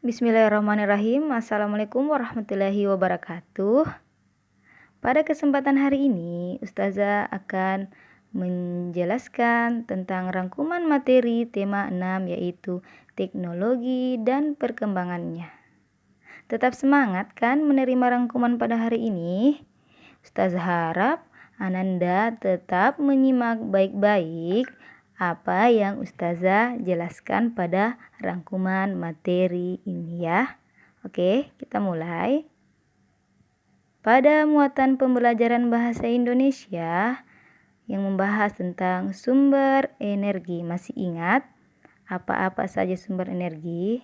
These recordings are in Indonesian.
Bismillahirrahmanirrahim. Assalamualaikum warahmatullahi wabarakatuh. Pada kesempatan hari ini, Ustazah akan menjelaskan tentang rangkuman materi tema 6 yaitu teknologi dan perkembangannya. Tetap semangat kan menerima rangkuman pada hari ini? Ustazah harap Ananda tetap menyimak baik-baik apa yang Ustazah jelaskan pada rangkuman materi ini ya. Oke, kita mulai. Pada muatan pembelajaran bahasa Indonesia yang membahas tentang sumber energi, masih ingat apa-apa saja sumber energi?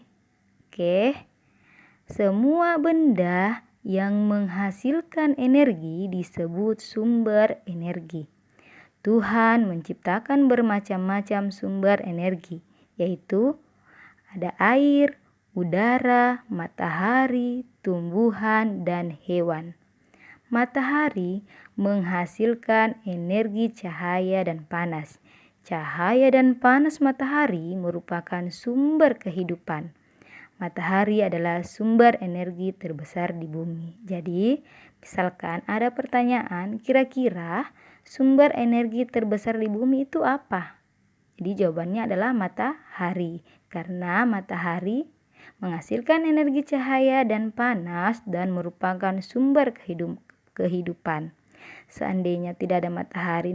Oke. Semua benda yang menghasilkan energi disebut sumber energi. Tuhan menciptakan bermacam-macam sumber energi, yaitu ada air, udara, matahari, tumbuhan, dan hewan. Matahari menghasilkan energi cahaya dan panas. Cahaya dan panas matahari merupakan sumber kehidupan. Matahari adalah sumber energi terbesar di bumi. Jadi, misalkan ada pertanyaan, kira-kira sumber energi terbesar di bumi itu apa? Jadi jawabannya adalah matahari. Karena matahari menghasilkan energi cahaya dan panas dan merupakan sumber kehidupan. Seandainya tidak ada matahari,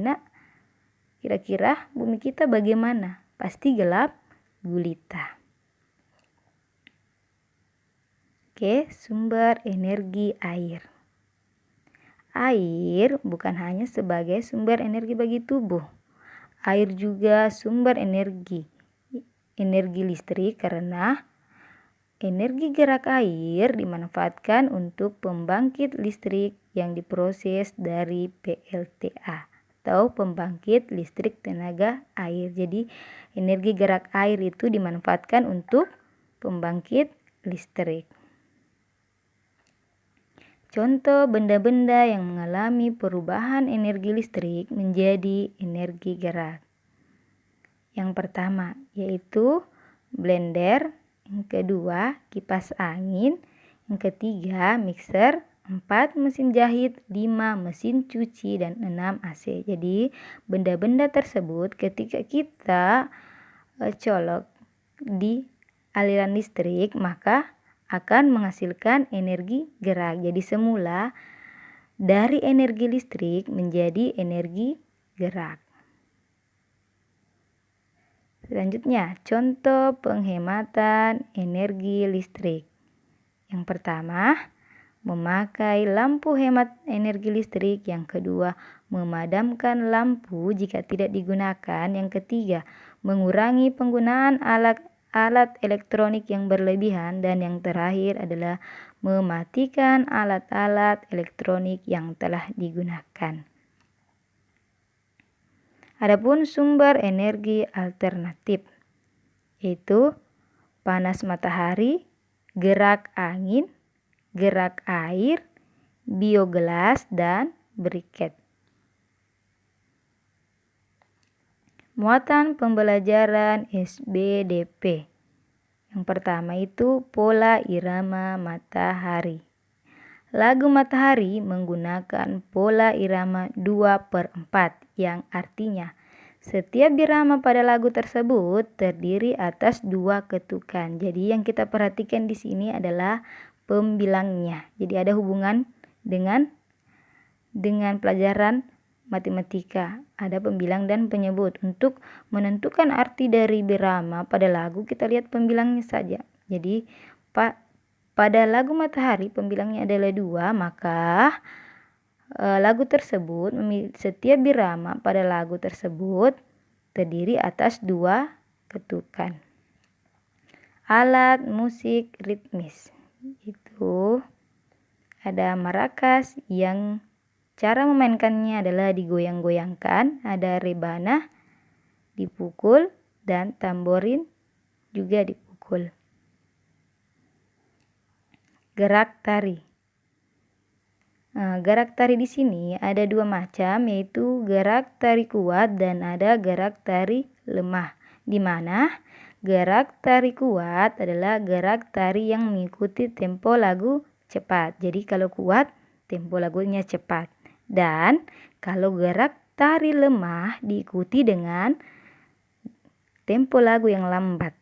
kira-kira bumi kita bagaimana? Pasti gelap gulita. Oke, sumber energi air. Air bukan hanya sebagai sumber energi bagi tubuh. Air juga sumber energi listrik karena energi gerak air dimanfaatkan untuk pembangkit listrik yang diproses dari PLTA atau pembangkit listrik tenaga air. Jadi energi gerak air itu dimanfaatkan untuk pembangkit listrik. Contoh benda-benda yang mengalami perubahan energi listrik menjadi energi gerak. Yang pertama yaitu blender, yang kedua kipas angin, yang ketiga mixer, 4 mesin jahit, 5 mesin cuci, dan 6 AC. Jadi benda-benda tersebut ketika kita colok di aliran listrik maka akan menghasilkan energi gerak. Jadi semula dari energi listrik menjadi energi gerak. Selanjutnya, contoh penghematan energi listrik. Yang pertama, memakai lampu hemat energi listrik. Yang kedua, memadamkan lampu jika tidak digunakan. Yang ketiga, mengurangi penggunaan alat elektronik yang berlebihan, dan yang terakhir adalah mematikan alat-alat elektronik yang telah digunakan. Adapun sumber energi alternatif yaitu panas matahari, gerak angin, gerak air, biogas, dan briket. Muatan pembelajaran SBDP. Yang pertama itu pola irama matahari. Lagu Matahari menggunakan pola irama 2/4 yang artinya setiap birama pada lagu tersebut terdiri atas 2 ketukan. Jadi yang kita perhatikan di sini adalah pembilangnya. Jadi ada hubungan dengan pelajaran matematika, ada pembilang dan penyebut. Untuk menentukan arti dari birama pada lagu kita lihat pembilangnya saja. Jadi pada lagu Matahari pembilangnya adalah 2, maka lagu tersebut setiap birama pada lagu tersebut terdiri atas 2 ketukan. Alat musik ritmis itu ada marakas yang cara memainkannya adalah digoyang-goyangkan, ada rebana, dipukul, dan tamborin juga dipukul. Gerak tari. Gerak tari di sini ada 2 macam, yaitu gerak tari kuat dan ada gerak tari lemah. Di mana Gerak tari kuat adalah gerak tari yang mengikuti tempo lagu cepat. Jadi kalau kuat, tempo lagunya cepat. Dan kalau gerak tari lemah diikuti dengan tempo lagu yang lambat.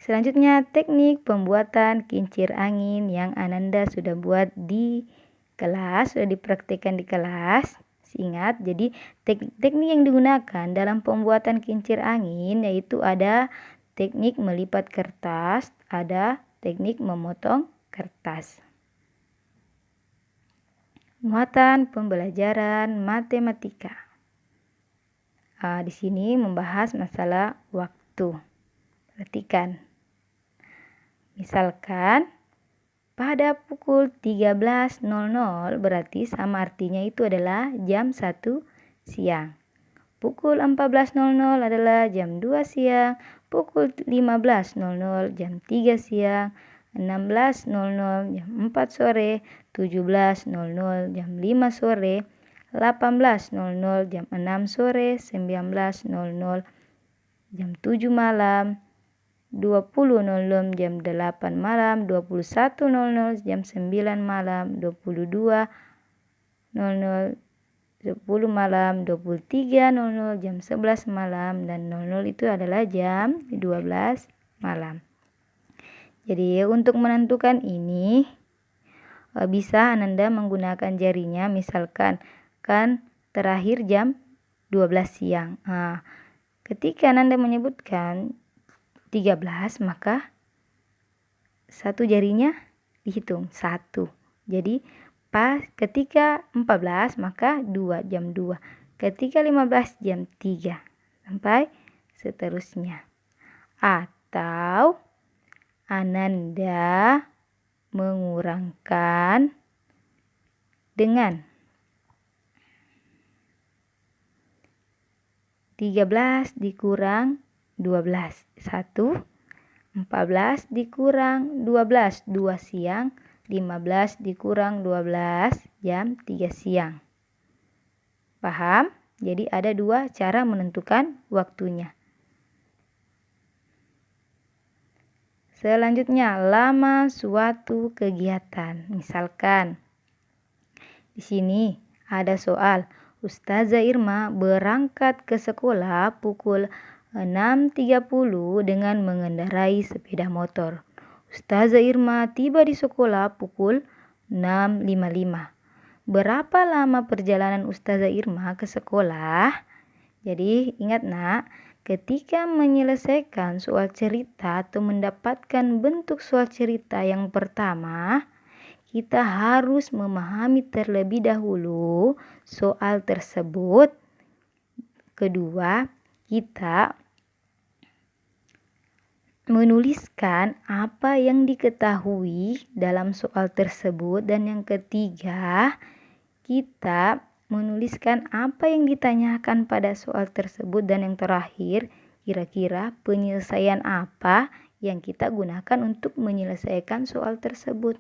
Selanjutnya teknik pembuatan kincir angin yang Ananda sudah buat di kelas, sudah dipraktikkan di kelas. Ingat, jadi teknik yang digunakan dalam pembuatan kincir angin yaitu ada teknik melipat kertas, ada teknik memotong kertas. Muatan pembelajaran matematika. Di sini membahas masalah waktu. Perhatikan. Misalkan pada pukul 13.00 berarti sama artinya itu adalah jam 1 siang. Pukul 14.00 adalah jam 2 siang. Pukul 15.00 jam 3 siang. 16.00 jam 4 sore. 17.00 jam 5 sore. 18.00 jam 6 sore. 19.00 jam 7 malam. 20.00 jam 8 malam, 21.00 jam 9 malam, 22.00 10 malam, 23.00 jam 11 malam, dan 00 itu adalah jam 12 malam. Jadi untuk menentukan ini bisa Ananda menggunakan jarinya, misalkan kan terakhir jam 12 siang. Ketika Ananda menyebutkan 13 maka satu jarinya dihitung 1. Jadi pas ketika 14 maka 2 jam 2. Ketika 15 jam 3 sampai seterusnya. Atau Ananda mengurangkan dengan 13 dikurang 12, 1, 14 dikurang 12, 2 siang, 15 dikurang 12, jam 3 siang. Paham? Jadi ada dua cara menentukan waktunya. Selanjutnya, lama suatu kegiatan. Misalkan, di sini ada soal, Ustazah Irma berangkat ke sekolah pukul 6.30 dengan mengendarai sepeda motor. Ustazah Irma tiba di sekolah pukul 6.55. Berapa lama perjalanan Ustazah Irma ke sekolah? Jadi ingat nak, ketika menyelesaikan soal cerita atau mendapatkan bentuk soal cerita yang pertama, kita harus memahami terlebih dahulu soal tersebut. Kedua, kita menuliskan apa yang diketahui dalam soal tersebut. Dan yang ketiga, kita menuliskan apa yang ditanyakan pada soal tersebut. Dan yang terakhir, kira-kira penyelesaian apa yang kita gunakan untuk menyelesaikan soal tersebut.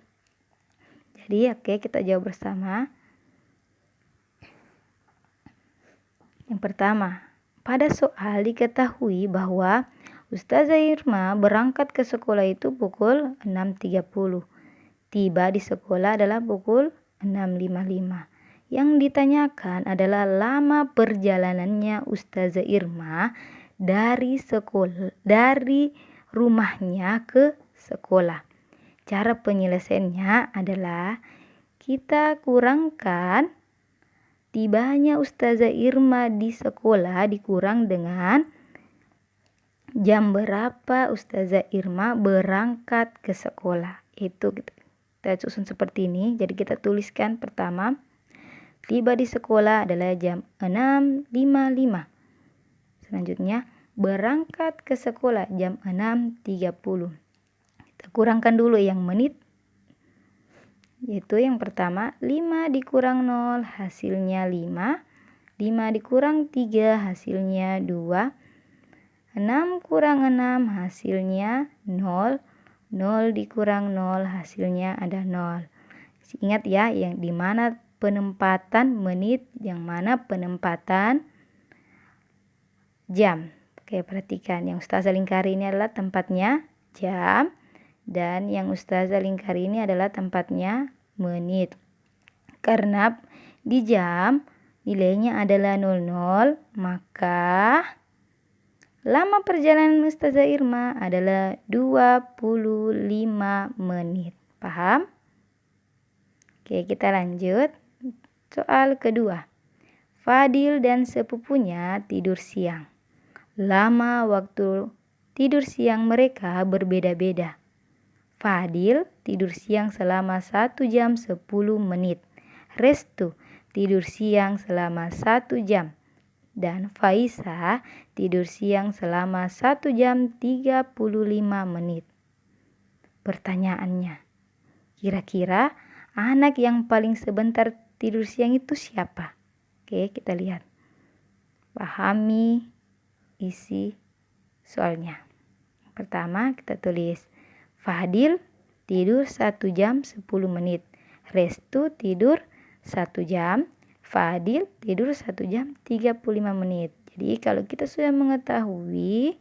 Jadi kita jawab bersama. Yang pertama, pada soal diketahui bahwa Ustazah Irma berangkat ke sekolah itu pukul 6.30. Tiba di sekolah adalah pukul 6.55. Yang ditanyakan adalah lama perjalanannya Ustazah Irma dari rumahnya ke sekolah. Cara penyelesaiannya adalah kita kurangkan tibanya Ustazah Irma di sekolah dikurang dengan jam berapa Ustazah Irma berangkat ke sekolah. Itu kita susun seperti ini. Jadi kita tuliskan pertama, tiba di sekolah adalah jam 6.55. Selanjutnya, berangkat ke sekolah jam 6.30. Kita kurangkan dulu yang menit. Yaitu yang pertama 5 dikurang 0 hasilnya 5. 5 dikurang 3 hasilnya 2. 6 kurang 6 hasilnya 0. 0 dikurang 0 hasilnya ada 0. Ingat ya, yang dimana penempatan menit, yang mana penempatan jam. Oke, perhatikan. Yang Ustazah lingkari ini adalah tempatnya jam. Dan yang Ustazah lingkari ini adalah tempatnya menit. Karena di jam nilainya adalah 00, maka lama perjalanan Ustazah Irma adalah 25 menit. Paham? Oke, kita lanjut. Soal kedua. Fadil dan sepupunya tidur siang. Lama waktu tidur siang mereka berbeda-beda. Fadil tidur siang selama 1 jam 10 menit. Restu tidur siang selama 1 jam. Dan Faisa tidur siang selama 1 jam 35 menit. Pertanyaannya, kira-kira anak yang paling sebentar tidur siang itu siapa? Oke, kita lihat. Pahami isi soalnya. Pertama, kita tulis Fadil tidur 1 jam 10 menit. Restu tidur 1 jam. Fadil tidur 1 jam 35 menit. Jadi kalau kita sudah mengetahui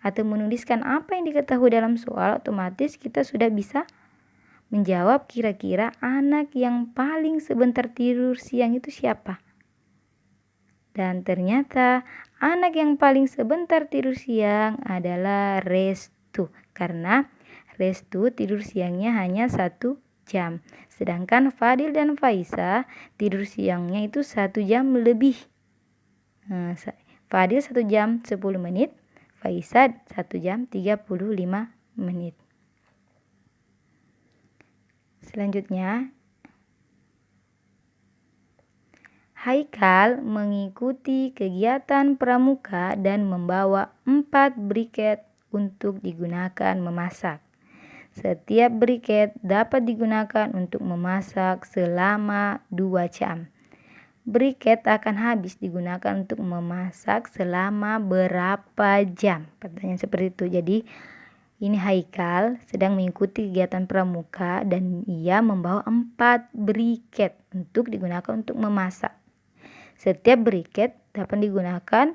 atau menuliskan apa yang diketahui dalam soal, otomatis kita sudah bisa menjawab kira-kira anak yang paling sebentar tidur siang itu siapa. Dan ternyata anak yang paling sebentar tidur siang adalah Restu. Karena Restu tidur siangnya hanya 1 jam. Sedangkan Fadil dan Faisa tidur siangnya itu 1 jam lebih. Fadil 1 jam 10 menit. Faisa 1 jam 35 menit. Selanjutnya, Haikal mengikuti kegiatan pramuka dan membawa 4 briket untuk digunakan memasak. Setiap briket dapat digunakan untuk memasak selama 2 jam. Briket akan habis digunakan untuk memasak selama berapa jam? Pertanyaan seperti itu. Jadi ini Haikal sedang mengikuti kegiatan pramuka dan ia membawa 4 briket untuk digunakan untuk memasak. Setiap briket dapat digunakan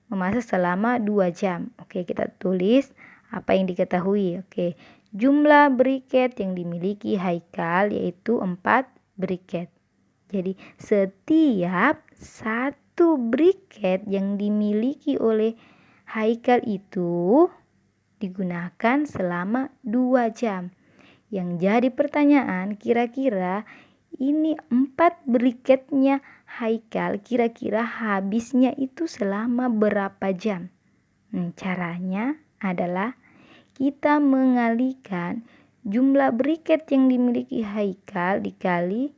memasak selama 2 jam. Oke, kita tulis apa yang diketahui. Oke, jumlah briket yang dimiliki Haikal yaitu 4 briket. Jadi setiap 1 briket yang dimiliki oleh Haikal itu digunakan selama 2 jam. Yang jadi pertanyaan, kira-kira ini 4 briketnya Haikal kira-kira habisnya itu selama berapa jam? Caranya adalah kita mengalihkan jumlah briket yang dimiliki Haikal dikali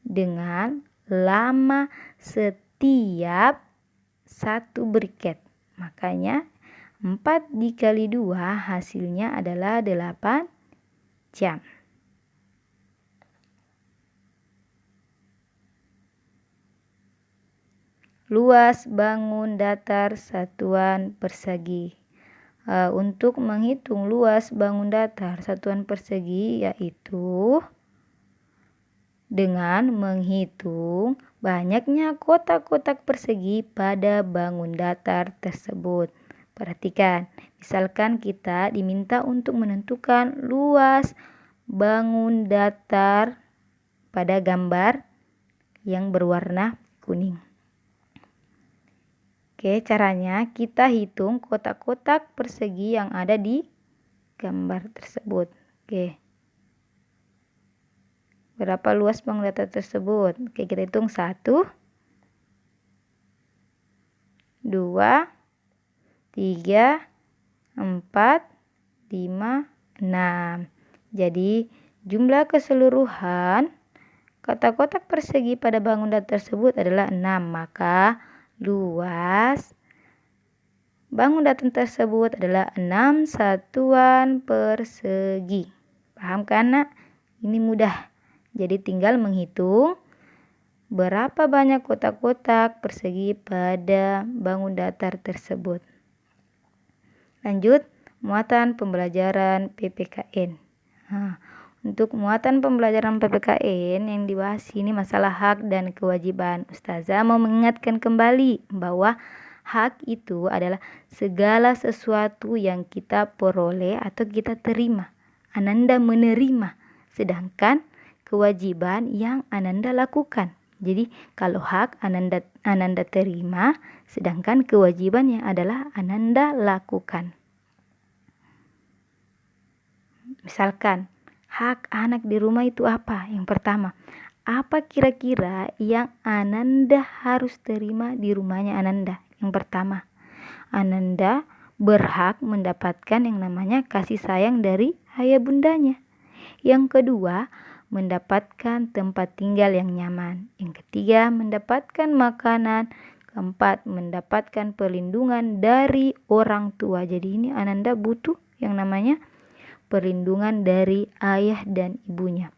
dengan lama setiap 1 briket. Makanya 4 dikali 2 hasilnya adalah 8 jam. Luas bangun datar satuan persegi. Untuk menghitung luas bangun datar satuan persegi yaitu dengan menghitung banyaknya kotak-kotak persegi pada bangun datar tersebut. Perhatikan, misalkan kita diminta untuk menentukan luas bangun datar pada gambar yang berwarna kuning. Oke, caranya kita hitung kotak-kotak persegi yang ada di gambar tersebut. Oke. Berapa luas bangun datar tersebut? Oke, kita hitung 1, 2, 3, 4, 5, 6. Jadi jumlah keseluruhan kotak-kotak persegi pada bangun datar tersebut adalah 6. Maka luas bangun datar tersebut adalah 6 satuan persegi. Paham kan, Nak? Ini mudah. Jadi tinggal menghitung berapa banyak kotak-kotak persegi pada bangun datar tersebut. Lanjut, muatan pembelajaran PPKN. Untuk muatan pembelajaran PPKN yang dibahas ini masalah hak dan kewajiban. Ustazah mau mengingatkan kembali bahwa Hak itu adalah segala sesuatu yang kita peroleh atau kita terima. Ananda menerima. Sedangkan kewajiban yang Ananda lakukan. Jadi kalau hak Ananda terima, sedangkan kewajiban yang adalah Ananda lakukan. Misalkan, hak anak di rumah itu apa? Yang pertama, apa kira-kira yang Ananda harus terima di rumahnya Ananda? Yang pertama, Ananda berhak mendapatkan yang namanya kasih sayang dari ayah bundanya. Yang kedua, mendapatkan tempat tinggal yang nyaman. Yang ketiga, mendapatkan makanan. Keempat, mendapatkan perlindungan dari orang tua. Jadi ini Ananda butuh yang namanya perlindungan dari ayah dan ibunya.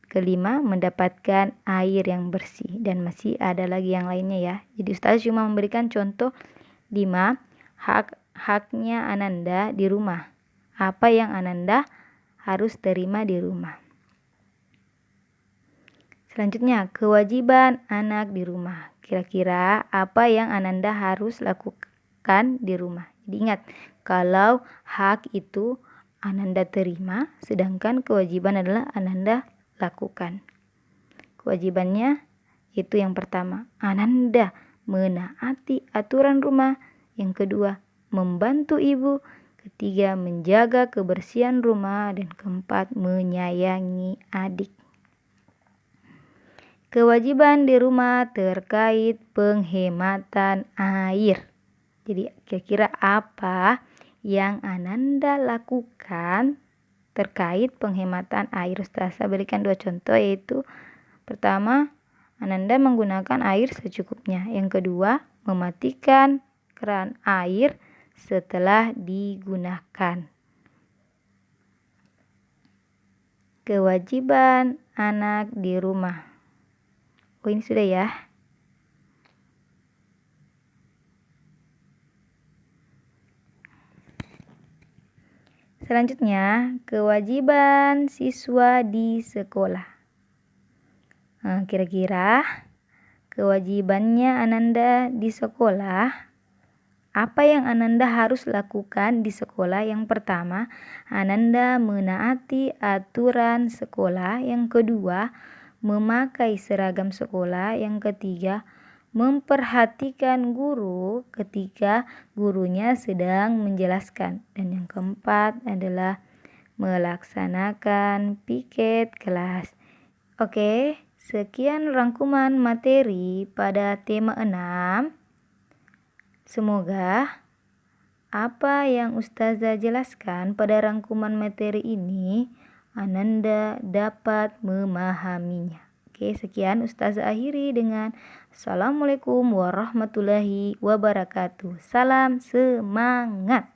Kelima, mendapatkan air yang bersih. Dan masih ada lagi yang lainnya ya. Jadi Ustaz cuma memberikan contoh 5 haknya Ananda di rumah. Apa yang Ananda harus terima di rumah. Selanjutnya, kewajiban anak di rumah. Kira-kira apa yang Ananda harus lakukan di rumah. Jadi ingat, kalau hak itu Ananda terima, sedangkan kewajiban adalah Ananda lakukan. Kewajibannya itu yang pertama, Ananda menaati aturan rumah. Yang kedua, membantu ibu. Ketiga, menjaga kebersihan rumah. Dan keempat, menyayangi adik. Kewajiban di rumah terkait penghematan air. Jadi kira-kira apa yang Ananda lakukan terkait penghematan air? Ustaz berikan 2 contoh, yaitu pertama, Ananda menggunakan air secukupnya. Yang kedua, mematikan keran air setelah digunakan. Kewajiban anak di rumah. Oh, ini sudah ya. Selanjutnya, kewajiban siswa di sekolah. Nah, kira-kira kewajibannya Ananda di sekolah, apa yang Ananda harus lakukan di sekolah? Yang pertama, Ananda menaati aturan sekolah. Yang kedua, memakai seragam sekolah. Yang ketiga, memperhatikan guru ketika gurunya sedang menjelaskan. Dan yang keempat adalah melaksanakan piket kelas. Oke, sekian rangkuman materi pada tema 6. Semoga apa yang Ustazah jelaskan pada rangkuman materi ini Ananda dapat memahaminya. Oke, sekian Ustazah akhiri dengan Assalamualaikum warahmatullahi wabarakatuh. Salam semangat.